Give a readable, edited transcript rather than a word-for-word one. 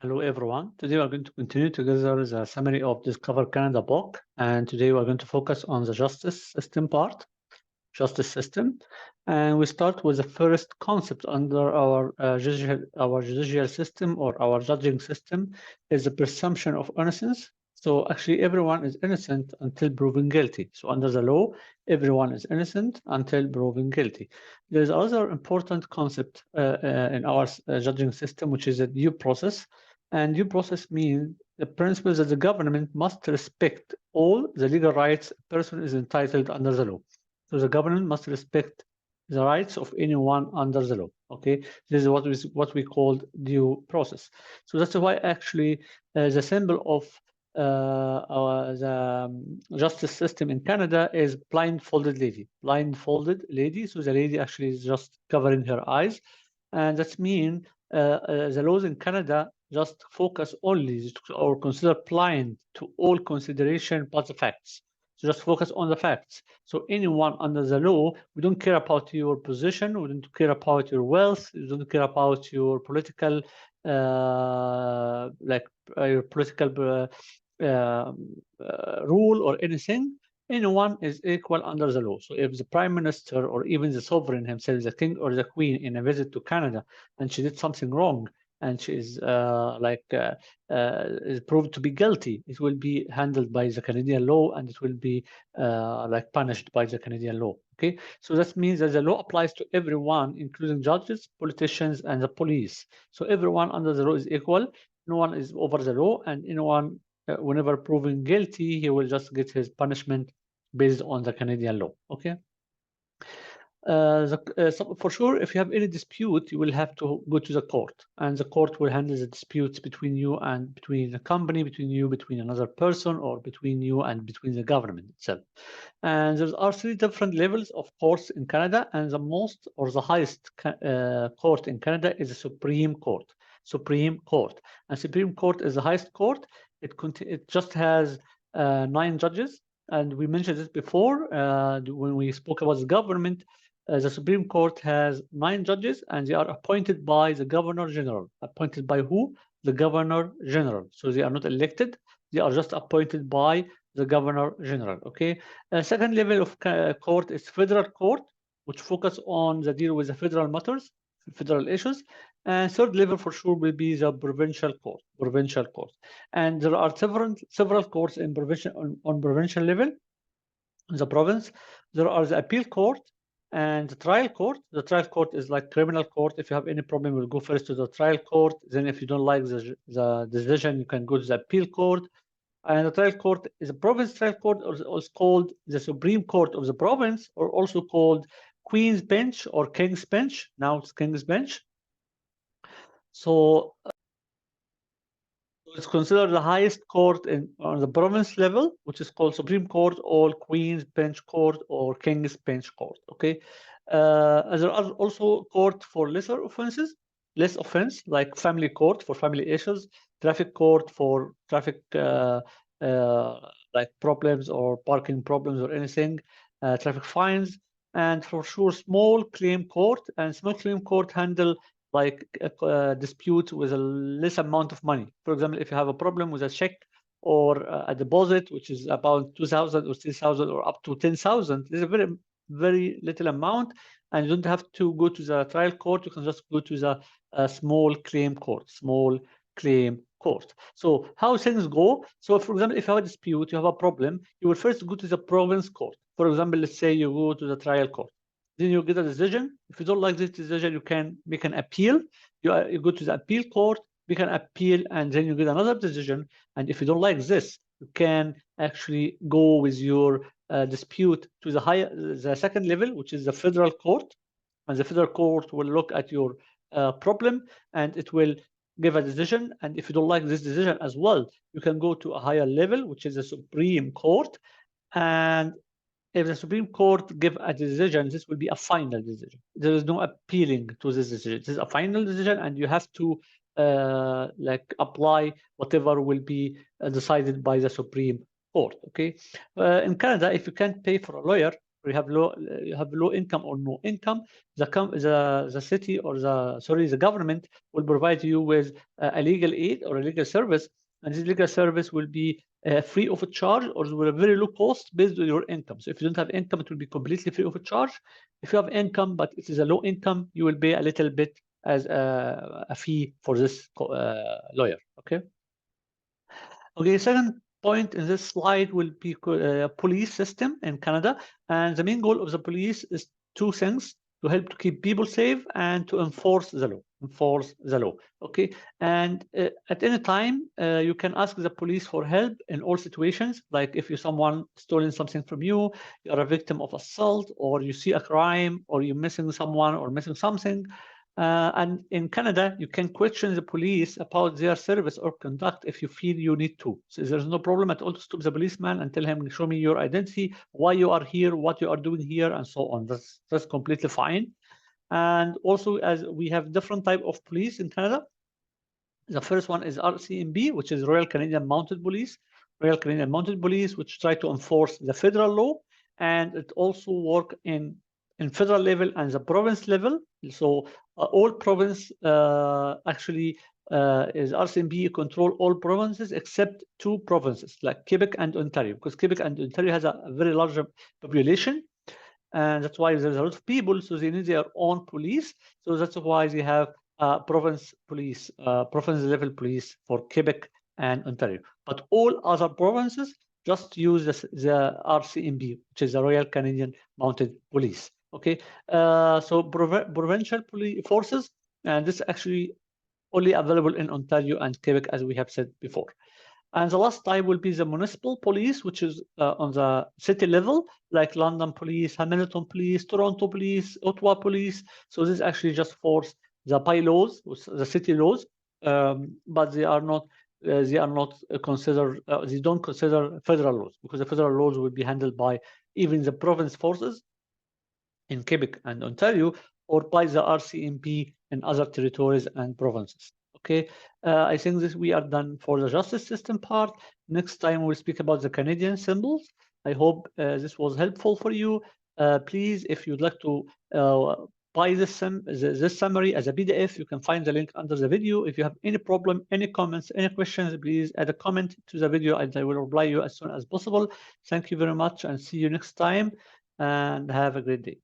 Hello, everyone. Today we're going to continue together the summary of Discover Canada book, and today we're going to focus on the justice system part, justice system, and we start with the first concept under our judicial system or our judging system is the presumption of innocence. So actually, everyone is innocent until proven guilty. So under the law, everyone is innocent until proven guilty. There is another important concept in our judging system, which is a due process. And due process means the principle that the government must respect all the legal rights a person is entitled under the law. So the government must respect the rights of anyone under the law. Okay, this is what we call due process. So that's why actually the symbol of the justice system in Canada is blindfolded lady. Blindfolded lady. So the lady actually is just covering her eyes, and that means the laws in Canada just focus only or consider blind to all consideration but the facts. So just focus on the facts. So anyone under the law, we don't care about your position, we don't care about your wealth, we don't care about your political, your political rule or anything. Anyone is equal under the law. So if the prime minister or even the sovereign himself, the king or the queen, in a visit to Canada, and she did something wrong, and she is is proved to be guilty, it will be handled by the Canadian law, and it will be punished by the Canadian law. Okay, so that means that the law applies to everyone, including judges, politicians, and the police. So everyone under the law is equal. No one is over the law, and anyone, whenever proven guilty, he will just get his punishment based on the Canadian law. Okay. So for sure, if you have any dispute, you will have to go to the court, and the court will handle the disputes between you and between the company, between another person, or between you and between the government itself. And there are three different levels of courts in Canada, and the most or the highest court in Canada is the Supreme Court. Supreme Court, and Supreme Court is the highest court. It just has 9 judges, and we mentioned this before when we spoke about the government. The Supreme Court has 9 judges, and they are appointed by the Governor General. Appointed by who? The Governor General. So they are not elected; they are just appointed by the Governor General. Okay. Second level of court is Federal Court, which focus on the deal with the federal matters, federal issues. And third level for sure will be the provincial court. Provincial court, and there are several courts in provincial on provincial level. In the province, there are the appeal court and the trial court. The trial court is like criminal court. If you have any problem, you'll go first to the trial court. Then if you don't like the decision, you can go to the appeal court. And the trial court is a province trial court, or also called the Supreme Court of the province, or also called Queen's Bench or King's Bench. Now it's King's Bench. So it's considered the highest court on the province level, which is called Supreme Court or Queen's Bench Court or King's Bench Court. Okay, there are also court for lesser offenses, less offense, like family court for family issues, traffic court for traffic like problems or parking problems or anything, traffic fines, and for sure small claim court. And small claim court handle like a dispute with a less amount of money. For example, if you have a problem with a check or a deposit, which is about 2,000 or 3,000 or up to 10,000, there's a very, very little amount, and you don't have to go to the trial court. You can just go to the small claim court, small claim court. So how things go? So for example, if you have a dispute, you have a problem, you will first go to the province court. For example, let's say you go to the trial court. Then you get a decision. If you don't like this decision, you can make an appeal. You go to the appeal court, make an appeal, and then you get another decision. And if you don't like this, you can actually go with your dispute to the second level, which is the federal court. And the federal court will look at your problem, and it will give a decision. And if you don't like this decision as well, you can go to a higher level, which is the Supreme Court. And if the Supreme Court give a decision, this will be a final decision. There is no appealing to this decision. This is a final decision, and you have to apply whatever will be decided by the Supreme Court. Okay. In Canada, if you can't pay for a lawyer, where you have low income or no income, the city or the government will provide you with a legal aid or a legal service, and this legal service will be free of charge or with a very low cost based on your income. So if you don't have income, it will be completely free of charge. If you have income but it is a low income, you will pay a little bit as a fee for this lawyer. Okay. Okay, second point in this slide will be police system in Canada. And the main goal of the police is two things: to help to keep people safe and to enforce the law. Okay, and at any time, you can ask the police for help in all situations. Like if someone stolen something from you, you are a victim of assault, or you see a crime, or you're missing someone or missing something. And in Canada, you can question the police about their service or conduct if you feel you need to. So there's no problem at all to stop the policeman and tell him, show me your identity, why you are here, what you are doing here, and so on. That's completely fine. And also, as we have different type of police in Canada, the first one is RCMP, which is Royal Canadian Mounted Police. Royal Canadian Mounted Police, which try to enforce the federal law, and it also work in federal level and the province level. So all province actually is RCMP control all provinces except two provinces like Quebec and Ontario, because Quebec and Ontario has a very large population, and that's why there's a lot of people, so they need their own police. So that's why they have province police, province level police for Quebec and Ontario. But all other provinces just use the RCMP, which is the Royal Canadian Mounted Police. Okay, so provincial police forces, and this is actually only available in Ontario and Quebec, as we have said before. And the last type will be the municipal police, which is on the city level, like London Police, Hamilton Police, Toronto Police, Ottawa Police. So this actually just force the bylaws, the city laws, but they are not considered. They don't consider federal laws, because the federal laws will be handled by even the province forces in Quebec and Ontario, or by the RCMP in other territories and provinces. Okay, I think this we are done for the justice system part. Next time we'll speak about the Canadian symbols. I hope this was helpful for you. Please, if you'd like to buy this summary as a PDF, you can find the link under the video. If you have any problem, any comments, any questions, please add a comment to the video and I will reply you as soon as possible. Thank you very much and see you next time, and have a great day.